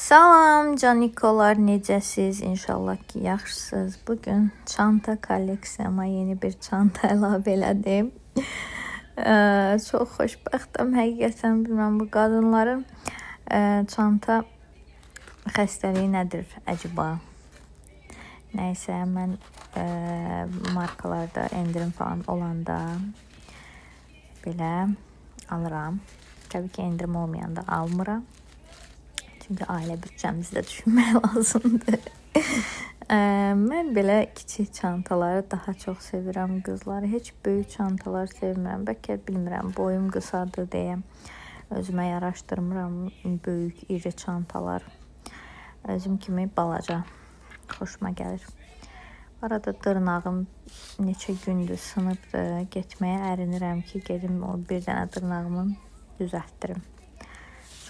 Salam canikolar, necəsiz? İnşallah ki yaxşısınız. Bugün çanta kolleksiyama yeni bir çanta əlavə elədim. Çox xoşbəxtəm. Həqiqətən bilmirəm bu qadınların çanta xəstəliyi nədir acaba? Nəysə mən markalarda endirim falan olanda belə alıram. Təbii ki endirim olmayanda almıram. Çünki ailə bütçəmizdə düşünmək lazımdır. Mən belə kiçik çantaları daha çox sevirəm qızlar. Heç böyük çantalar sevmirəm. Bəlkə bilmirəm, boyum qısadır deyə özümə yaraşdırmıram böyük, iri çantalar. Özüm kimi balaca xoşuma gəlir. Arada dırnağım neçə gündür sınıbdır. Getməyə ərinirəm ki, gedim o bir dənə dırnağımı düzəltdirim.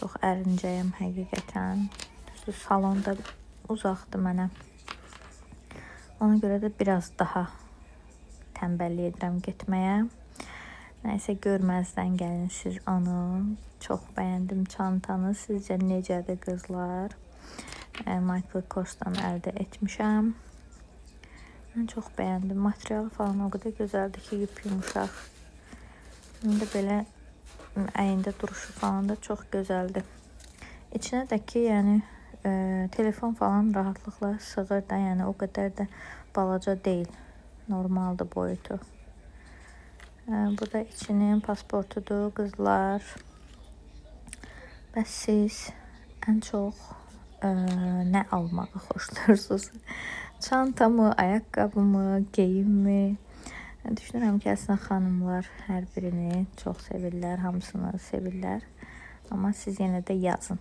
Çox ərincəyəm həqiqətən. Düzdür, salonda uzaqdır mənə. Ona görə də biraz daha tənbəllik edirəm getməyə. Nəysə, görməzdən gəlin siz onu. Çox bəyəndim çantanı. Sizcə necədir qızlar? Michael Kors'dan əldə etmişəm. Mən çox bəyəndim. Materialı falan o qədər gözəldir ki, yumuşaq. İndi belə əyində duruşu falan da çox gözəldir. İçinə də ki, yəni telefon falan rahatlıqla sığır da, yəni o qədər də balaca deyil. Normaldır boyutu. Bu da içinin pasportudur qızlar. Bəs siz ən çox nə almağı xoşlayırsınız? Çantamı, ayaqqabımı, geyimmi? Düşünürəm ki, əslində xanımlar hər birini çox sevirlər, hamısını sevirlər. Amma siz yenə də yazın.